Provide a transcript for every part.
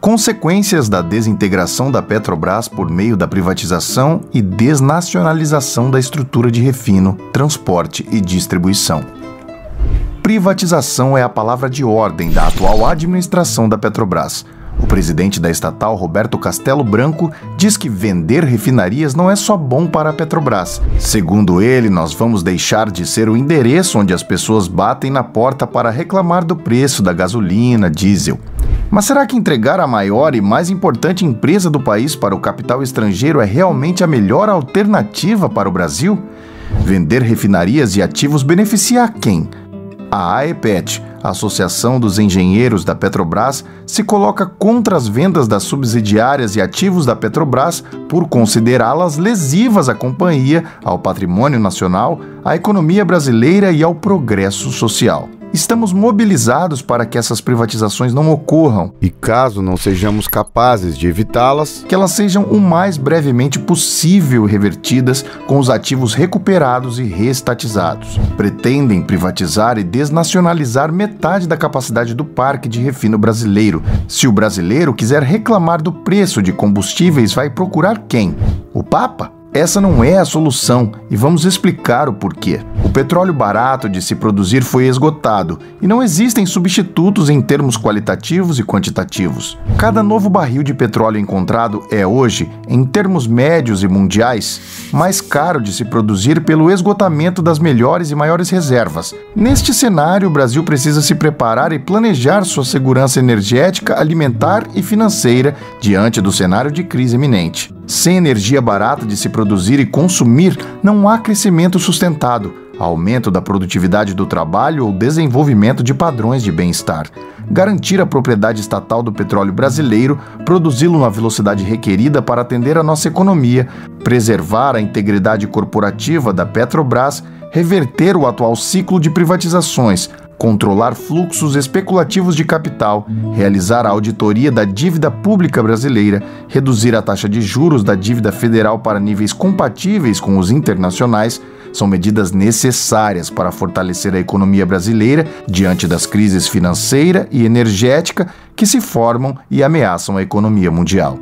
Consequências da desintegração da Petrobras por meio da privatização e desnacionalização da estrutura de refino, transporte e distribuição. Privatização é a palavra de ordem da atual administração da Petrobras. O presidente da estatal, Roberto Castelo Branco, diz que vender refinarias não é só bom para a Petrobras. Segundo ele, nós vamos deixar de ser o endereço onde as pessoas batem na porta para reclamar do preço da gasolina, diesel. Mas será que entregar a maior e mais importante empresa do país para o capital estrangeiro é realmente a melhor alternativa para o Brasil? Vender refinarias e ativos beneficia a quem? A AEPET, a Associação dos Engenheiros da Petrobras, se coloca contra as vendas das subsidiárias e ativos da Petrobras por considerá-las lesivas à companhia, ao patrimônio nacional, à economia brasileira e ao progresso social. Estamos mobilizados para que essas privatizações não ocorram e, caso não sejamos capazes de evitá-las, que elas sejam o mais brevemente possível revertidas com os ativos recuperados e reestatizados. Pretendem privatizar e desnacionalizar metade da capacidade do parque de refino brasileiro. Se o brasileiro quiser reclamar do preço de combustíveis, vai procurar quem? O Papa? Essa não é a solução e vamos explicar o porquê. O petróleo barato de se produzir foi esgotado e não existem substitutos em termos qualitativos e quantitativos. Cada novo barril de petróleo encontrado é hoje, em termos médios e mundiais, mais caro de se produzir pelo esgotamento das melhores e maiores reservas. Neste cenário, o Brasil precisa se preparar e planejar sua segurança energética, alimentar e financeira diante do cenário de crise iminente. Sem energia barata de se produzir e consumir, não há crescimento sustentado, aumento da produtividade do trabalho ou desenvolvimento de padrões de bem-estar. Garantir a propriedade estatal do petróleo brasileiro, produzi-lo na velocidade requerida para atender a nossa economia, preservar a integridade corporativa da Petrobras, reverter o atual ciclo de privatizações, controlar fluxos especulativos de capital, realizar a auditoria da dívida pública brasileira, reduzir a taxa de juros da dívida federal para níveis compatíveis com os internacionais, são medidas necessárias para fortalecer a economia brasileira diante das crises financeira e energética que se formam e ameaçam a economia mundial.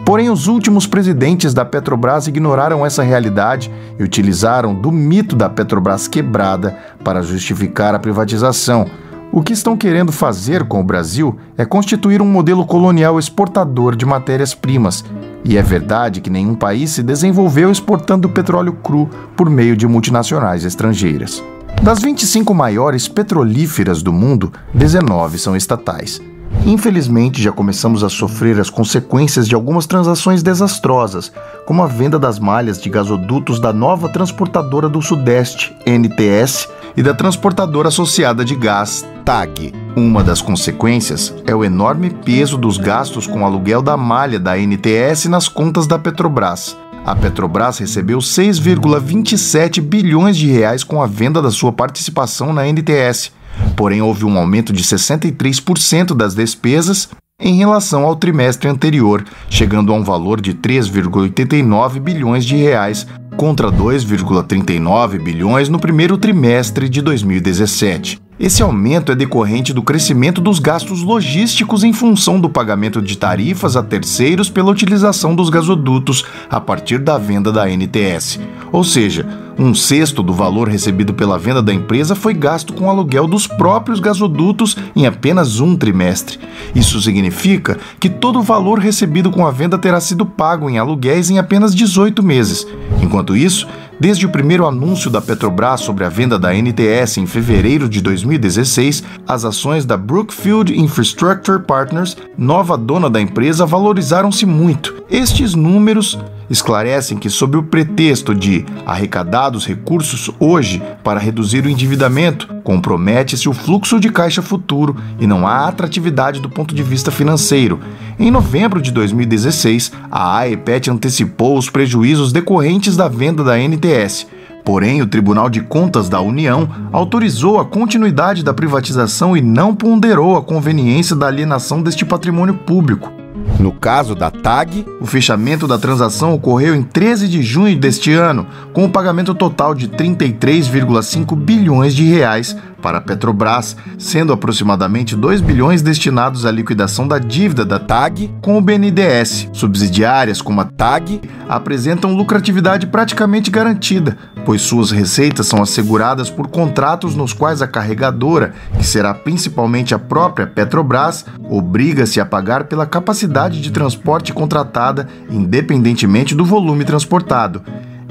Porém, os últimos presidentes da Petrobras ignoraram essa realidade e utilizaram do mito da Petrobras quebrada para justificar a privatização. O que estão querendo fazer com o Brasil é constituir um modelo colonial exportador de matérias-primas. E é verdade que nenhum país se desenvolveu exportando petróleo cru por meio de multinacionais estrangeiras. Das 25 maiores petrolíferas do mundo, 19 são estatais. Infelizmente, já começamos a sofrer as consequências de algumas transações desastrosas, como a venda das malhas de gasodutos da nova Transportadora do Sudeste, NTS, e da Transportadora Associada de Gás, TAG. Uma das consequências é o enorme peso dos gastos com o aluguel da malha da NTS nas contas da Petrobras. A Petrobras recebeu 6,27 bilhões de reais com a venda da sua participação na NTS. Porém, houve um aumento de 63% das despesas em relação ao trimestre anterior, chegando a um valor de 3,89 bilhões de reais contra 2,39 bilhões no primeiro trimestre de 2017. Esse aumento é decorrente do crescimento dos gastos logísticos em função do pagamento de tarifas a terceiros pela utilização dos gasodutos a partir da venda da NTS. Ou seja, 1/6 do valor recebido pela venda da empresa foi gasto com o aluguel dos próprios gasodutos em apenas um trimestre. Isso significa que todo o valor recebido com a venda terá sido pago em aluguéis em apenas 18 meses. Enquanto isso, desde o primeiro anúncio da Petrobras sobre a venda da NTS em fevereiro de 2016, as ações da Brookfield Infrastructure Partners, nova dona da empresa, valorizaram-se muito. Estes números esclarecem que, sob o pretexto de arrecadados recursos hoje para reduzir o endividamento, compromete-se o fluxo de caixa futuro e não há atratividade do ponto de vista financeiro. Em novembro de 2016, a AEPET antecipou os prejuízos decorrentes da venda da NTS. Porém, o Tribunal de Contas da União autorizou a continuidade da privatização e não ponderou a conveniência da alienação deste patrimônio público. No caso da TAG, o fechamento da transação ocorreu em 13 de junho deste ano, com o pagamento total de 33,5 bilhões de reais para a Petrobras, sendo aproximadamente 2 bilhões destinados à liquidação da dívida da TAG com o BNDES. Subsidiárias como a TAG apresentam lucratividade praticamente garantida, pois suas receitas são asseguradas por contratos nos quais a carregadora, que será principalmente a própria Petrobras, obriga-se a pagar pela capacidade de transporte contratada, independentemente do volume transportado.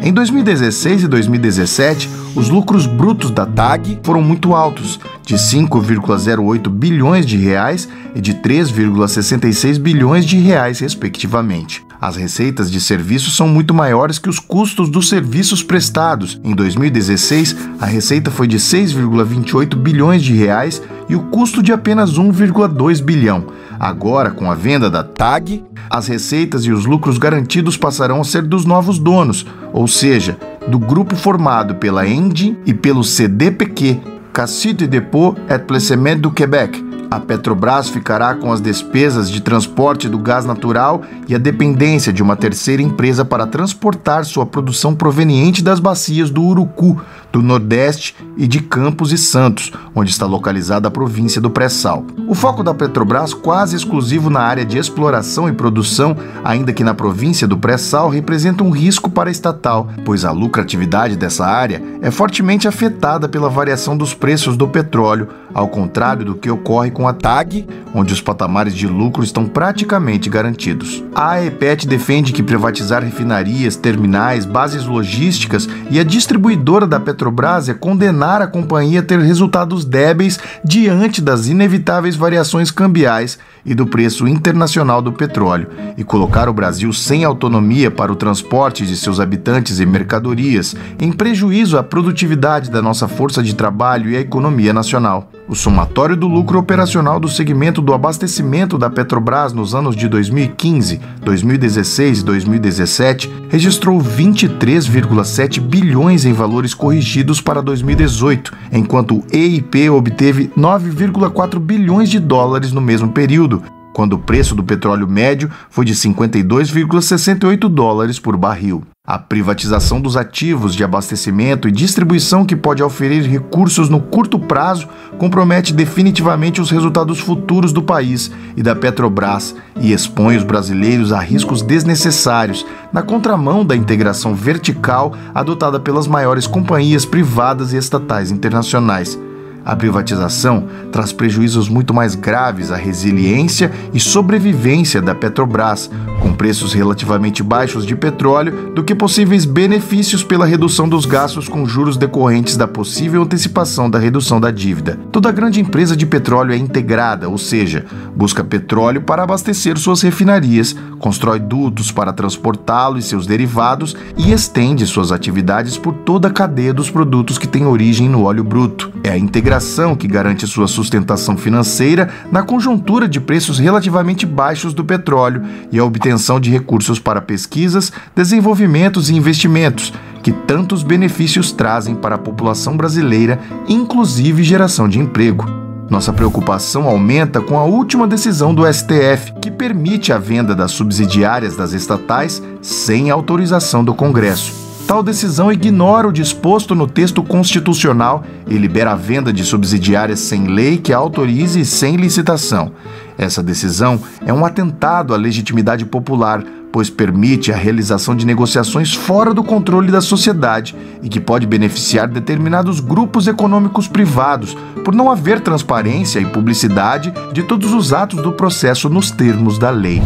Em 2016 e 2017, os lucros brutos da TAG foram muito altos, de 5,08 bilhões de reais e de 3,66 bilhões de reais, respectivamente. As receitas de serviços são muito maiores que os custos dos serviços prestados. Em 2016, a receita foi de 6,28 bilhões de reais e o custo de apenas 1,2 bilhão. Agora, com a venda da TAG, as receitas e os lucros garantidos passarão a ser dos novos donos, ou seja, do grupo formado pela Engie e pelo CDPQ, Caisse de Dépôt et Placement du Québec. A Petrobras ficará com as despesas de transporte do gás natural e a dependência de uma terceira empresa para transportar sua produção proveniente das bacias do Urucu, do Nordeste e de Campos e Santos, onde está localizada a província do Pré-Sal. O foco da Petrobras, quase exclusivo na área de exploração e produção, ainda que na província do Pré-Sal, representa um risco para a estatal, pois a lucratividade dessa área é fortemente afetada pela variação dos preços do petróleo, ao contrário do que ocorre com a TAG, onde os patamares de lucro estão praticamente garantidos. A AEPET defende que privatizar refinarias, terminais, bases logísticas e a distribuidora da Petrobras é condenar a companhia a ter resultados débeis diante das inevitáveis variações cambiais e do preço internacional do petróleo, e colocar o Brasil sem autonomia para o transporte de seus habitantes e mercadorias, em prejuízo à produtividade da nossa força de trabalho e à economia nacional. O somatório do lucro operacional do segmento do abastecimento da Petrobras nos anos de 2015, 2016 e 2017 registrou 23,7 bilhões em valores corrigidos para 2018, enquanto o EIP obteve 9,4 bilhões de dólares no mesmo período, quando o preço do petróleo médio foi de 52,68 dólares por barril. A privatização dos ativos de abastecimento e distribuição, que pode oferir recursos no curto prazo, compromete definitivamente os resultados futuros do país e da Petrobras e expõe os brasileiros a riscos desnecessários, na contramão da integração vertical adotada pelas maiores companhias privadas e estatais internacionais. A privatização traz prejuízos muito mais graves à resiliência e sobrevivência da Petrobras, com preços relativamente baixos de petróleo, do que possíveis benefícios pela redução dos gastos com juros decorrentes da possível antecipação da redução da dívida. Toda grande empresa de petróleo é integrada, ou seja, busca petróleo para abastecer suas refinarias, constrói dutos para transportá-lo e seus derivados e estende suas atividades por toda a cadeia dos produtos que têm origem no óleo bruto. É a integração que garante sua sustentação financeira na conjuntura de preços relativamente baixos do petróleo e a obtenção de recursos para pesquisas, desenvolvimentos e investimentos, que tantos benefícios trazem para a população brasileira, inclusive geração de emprego. Nossa preocupação aumenta com a última decisão do STF, que permite a venda das subsidiárias das estatais sem autorização do Congresso. Tal decisão ignora o disposto no texto constitucional e libera a venda de subsidiárias sem lei que autorize e sem licitação. Essa decisão é um atentado à legitimidade popular, pois permite a realização de negociações fora do controle da sociedade e que pode beneficiar determinados grupos econômicos privados, por não haver transparência e publicidade de todos os atos do processo nos termos da lei.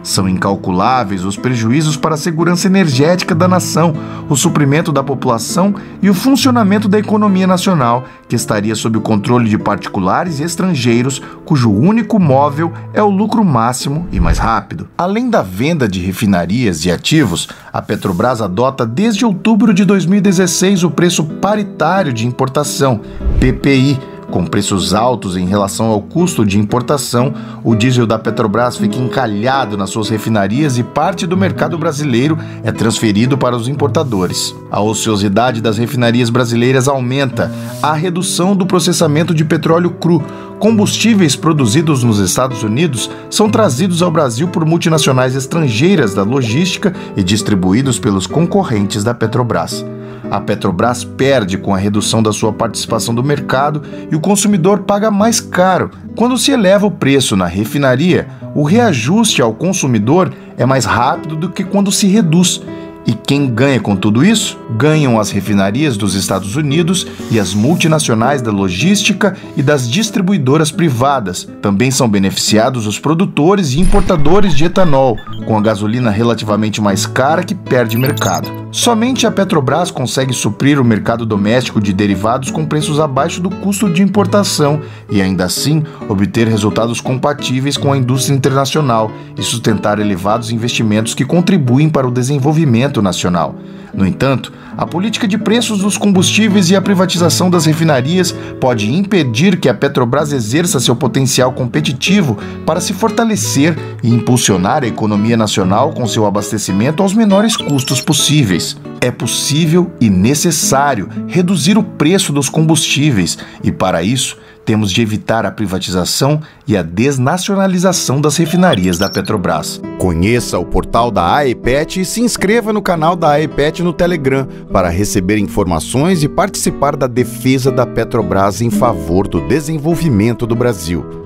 São incalculáveis os prejuízos para a segurança energética da nação, o suprimento da população e o funcionamento da economia nacional, que estaria sob o controle de particulares e estrangeiros, cujo único móvel é o lucro máximo e mais rápido. Além da venda de refinarias e ativos, a Petrobras adota desde outubro de 2016 o preço paritário de importação, PPI. Com preços altos em relação ao custo de importação, o diesel da Petrobras fica encalhado nas suas refinarias e parte do mercado brasileiro é transferido para os importadores. A ociosidade das refinarias brasileiras aumenta, a redução do processamento de petróleo cru. Combustíveis produzidos nos Estados Unidos são trazidos ao Brasil por multinacionais estrangeiras da logística e distribuídos pelos concorrentes da Petrobras. a Petrobras perde com a redução da sua participação do mercado e o consumidor paga mais caro. Quando se eleva o preço na refinaria, o reajuste ao consumidor é mais rápido do que quando se reduz. E quem ganha com tudo isso? Ganham as refinarias dos Estados Unidos e as multinacionais da logística e das distribuidoras privadas. Também são beneficiados os produtores e importadores de etanol, com a gasolina relativamente mais cara que perde mercado. Somente a Petrobras consegue suprir o mercado doméstico de derivados com preços abaixo do custo de importação e, ainda assim, obter resultados compatíveis com a indústria internacional e sustentar elevados investimentos que contribuem para o desenvolvimento nacional. No entanto, a política de preços dos combustíveis e a privatização das refinarias pode impedir que a Petrobras exerça seu potencial competitivo para se fortalecer e impulsionar a economia nacional com seu abastecimento aos menores custos possíveis. É possível e necessário reduzir o preço dos combustíveis e, para isso, temos de evitar a privatização e a desnacionalização das refinarias da Petrobras. Conheça o portal da AEPET e se inscreva no canal da AEPET no Telegram para receber informações e participar da defesa da Petrobras em favor do desenvolvimento do Brasil.